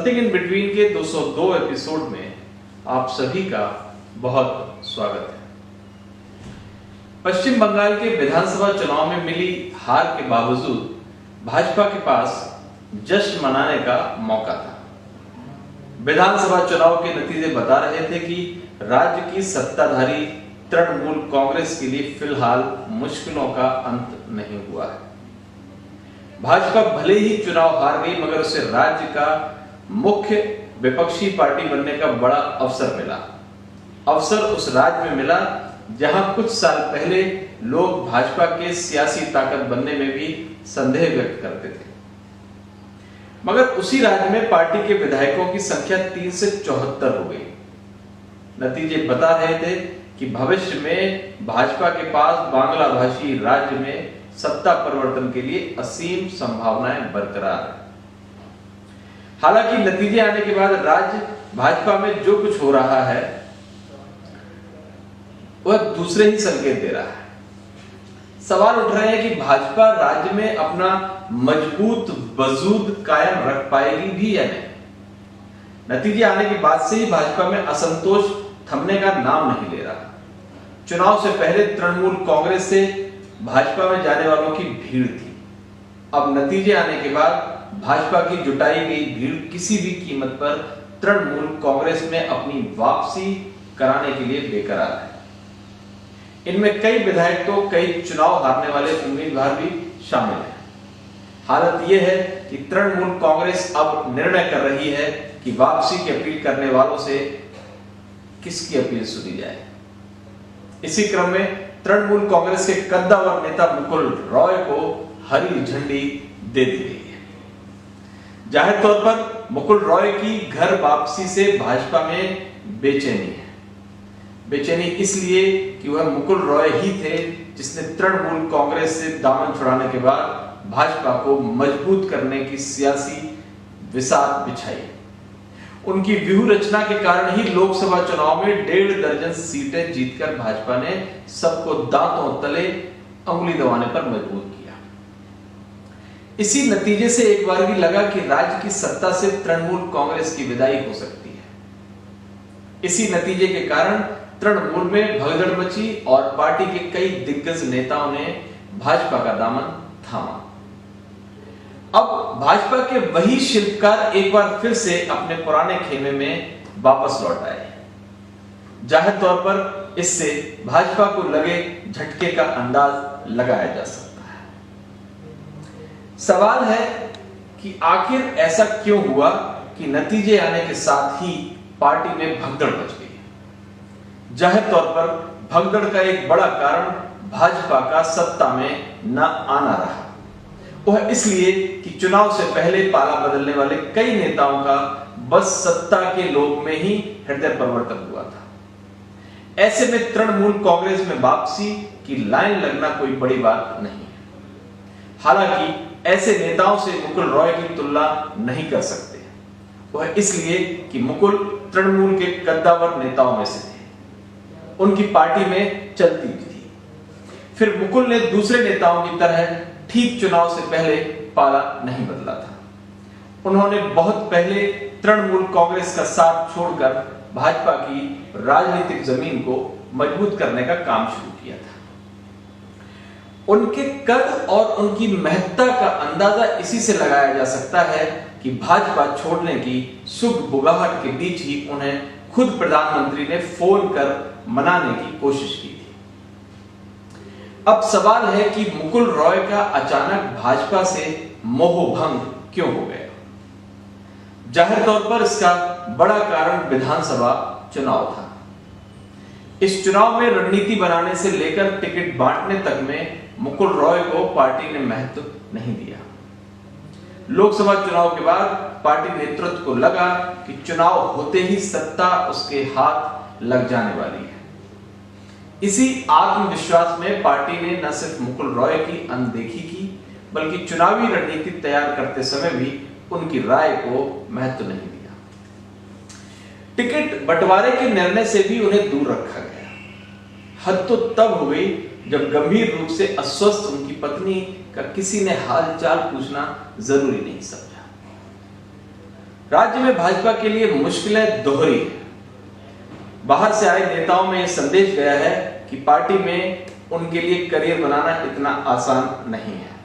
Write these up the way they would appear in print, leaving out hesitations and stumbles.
Something in between के 202 episode में आप सभी का बहुत स्वागत है। पश्चिम बंगाल के विधानसभा चुनाव में मिली हार के बावजूद भाजपा के पास जश्न मनाने का मौका था। विधानसभा चुनाव के नतीजे बता रहे थे कि राज्य की सत्ताधारी तृणमूल कांग्रेस के लिए फिलहाल मुश्किलों का अंत नहीं हुआ है। भाजपा भले ही चुनाव हार गई, मगर उसे राज्य का मुख्य विपक्षी पार्टी बनने का बड़ा अवसर मिला। अवसर उस राज्य में मिला जहां कुछ साल पहले लोग भाजपा के सियासी ताकत बनने में भी संदेह व्यक्त करते थे, मगर उसी राज्य में पार्टी के विधायकों की संख्या 3 से 74 हो गई। नतीजे बता रहे थे कि भविष्य में भाजपा के पास बांग्ला भाषी राज्य में सत्ता परिवर्तन के लिए असीम संभावनाएं बरकरार है। हालांकि नतीजे आने के बाद राज्य भाजपा में जो कुछ हो रहा है वह दूसरे ही संकेत दे रहा है। सवाल उठ रहे हैं कि भाजपा राज्य में अपना मजबूत वजूद कायम रख पाएगी भी या नहीं। नतीजे आने के बाद से ही भाजपा में असंतोष थमने का नाम नहीं ले रहा। चुनाव से पहले तृणमूल कांग्रेस से भाजपा में जाने वालों की भीड़ थी। अब नतीजे आने के बाद भाजपा की जुटाई गई भीड़ किसी भी कीमत पर तृणमूल कांग्रेस में अपनी वापसी कराने के लिए बेकरार है। इनमें कई विधायक तो कई चुनाव हारने वाले उम्मीदवार भी शामिल हैं। हालत यह है कि तृणमूल कांग्रेस अब निर्णय कर रही है कि वापसी की अपील करने वालों से किसकी अपील सुनी जाए। इसी क्रम में तृणमूल कांग्रेस के कद्दावर नेता मुकुल रॉय को हरी झंडी दे दी गई है। जाहिर तौर पर मुकुल रॉय की घर वापसी से भाजपा में बेचैनी है। बेचैनी इसलिए कि वह मुकुल रॉय ही थे जिसने तृणमूल कांग्रेस से दामन छुड़ाने के बाद भाजपा को मजबूत करने की सियासी विसात बिछाई। उनकी व्यूह रचना के कारण ही लोकसभा चुनाव में 1.5 दर्जन सीटें जीतकर भाजपा ने सबको दांतों तले अंगुली दबाने पर मजबूर किया। इसी नतीजे से एक बार भी लगा कि राज्य की सत्ता से तृणमूल कांग्रेस की विदाई हो सकती है। इसी नतीजे के कारण तृणमूल में भगदड़ मची और पार्टी के कई दिग्गज नेताओं ने भाजपा का दामन थामा। अब भाजपा के वही शिल्पकार एक बार फिर से अपने पुराने खेमे में वापस लौट आए। जाहिर तौर पर इससे भाजपा को लगे झटके का अंदाज लगाया जा सकता है। सवाल है कि आखिर ऐसा क्यों हुआ कि नतीजे आने के साथ ही पार्टी में भगदड़ मच गई। जाहिर तौर पर भगदड़ का एक बड़ा कारण भाजपा का सत्ता में न आना रहा। वह इसलिए कि चुनाव से पहले पाला बदलने वाले कई नेताओं का बस सत्ता के लोभ में ही हृदय परिवर्तन हुआ था। ऐसे में तृणमूल कांग्रेस में वापसी की लाइन लगना कोई बड़ी बात नहीं है। हालांकि ऐसे नेताओं से मुकुल रॉय की तुलना नहीं कर सकते। वह इसलिए कि मुकुल तृणमूल के कद्दावर नेताओं में से थे, उनकी पार्टी में चलती भी थी। फिर मुकुल ने दूसरे नेताओं की तरह ठीक चुनाव से पहले पाला नहीं बदला था। उन्होंने बहुत पहले तृणमूल कांग्रेस का साथ छोड़कर भाजपा की राजनीतिक जमीन को मजबूत करने का काम शुरू किया था। उनके कद और उनकी महत्ता का अंदाजा इसी से लगाया जा सकता है कि भाजपा छोड़ने की सुख बुगाहट के बीच ही उन्हें खुद प्रधानमंत्री ने फोन कर मनाने की कोशिश की। अब सवाल है कि मुकुल रॉय का अचानक भाजपा से मोहभंग क्यों हो गया। जाहिर तौर पर इसका बड़ा कारण विधानसभा चुनाव था। इस चुनाव में रणनीति बनाने से लेकर टिकट बांटने तक में मुकुल रॉय को पार्टी ने महत्व नहीं दिया। लोकसभा चुनाव के बाद पार्टी नेतृत्व को लगा कि चुनाव होते ही सत्ता उसके हाथ लग जाने वाली है। इसी आत्मविश्वास में पार्टी ने न सिर्फ मुकुल रॉय की अनदेखी की, बल्कि चुनावी रणनीति तैयार करते समय भी उनकी राय को महत्व नहीं दिया। टिकट बंटवारे के निर्णय से भी उन्हें दूर रखा गया। हद तो तब हो गई जब गंभीर रूप से अस्वस्थ उनकी पत्नी का किसी ने हालचाल पूछना जरूरी नहीं समझा। राज्य में भाजपा के लिए मुश्किलें दोहरी है। बाहर से आए नेताओं में यह संदेश गया है कि पार्टी में उनके लिए करियर बनाना इतना आसान नहीं है।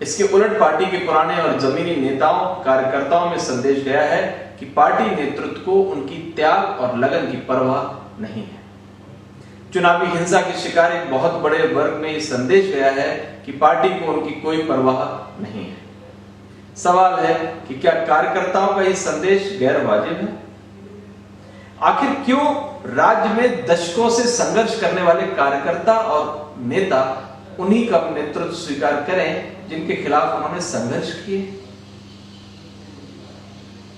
इसके उलट पार्टी के पुराने और जमीनी नेताओं कार्यकर्ताओं में संदेश गया है कि पार्टी नेतृत्व को उनकी त्याग और लगन की परवाह नहीं है। चुनावी हिंसा के शिकार एक बहुत बड़े वर्ग में यह संदेश गया है कि पार्टी को उनकी कोई परवाह नहीं है। सवाल है कि क्या कार्यकर्ताओं का यह संदेश गैर वाजिब है? आखिर क्यों राज्य में दशकों से संघर्ष करने वाले कार्यकर्ता और नेता उन्हीं का नेतृत्व स्वीकार करें जिनके खिलाफ उन्होंने संघर्ष किए?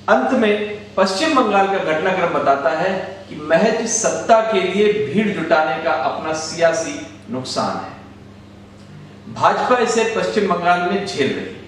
अंत में पश्चिम बंगाल का घटनाक्रम बताता है कि महज सत्ता के लिए भीड़ जुटाने का अपना सियासी नुकसान है। भाजपा इसे पश्चिम बंगाल में झेल रही है।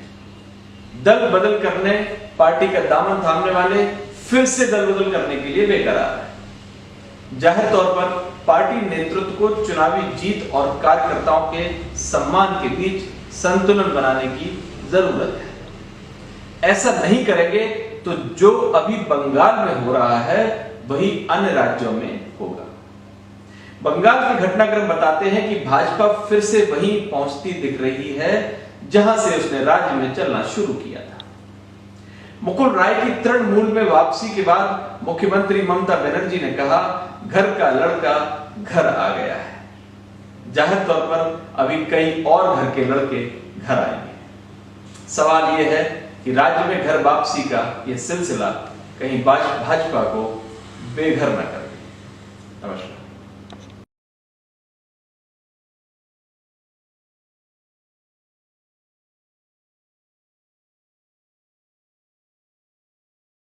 दल बदल करने पार्टी का दामन थामने वाले फिर से दल बदल करने के लिए बेकरार है। जाहिर तौर पर पार्टी नेतृत्व को चुनावी जीत और कार्यकर्ताओं के सम्मान के बीच संतुलन बनाने की जरूरत है। ऐसा नहीं करेंगे तो जो अभी बंगाल में हो रहा है वही अन्य राज्यों में होगा। बंगाल के घटनाक्रम बताते हैं कि भाजपा फिर से वहीं पहुंचती दिख रही है जहां से उसने राज्य में चलना शुरू किया था। मुकुल राय की तृणमूल में वापसी के बाद मुख्यमंत्री ममता बनर्जी ने कहा, घर का लड़का घर आ गया है। जाहिर तौर पर अभी कई और घर के लड़के घर आएंगे। सवाल यह है कि राज्य में घर वापसी का यह सिलसिला कहीं भाजपा को बेघर न कर दे। नमस्कार।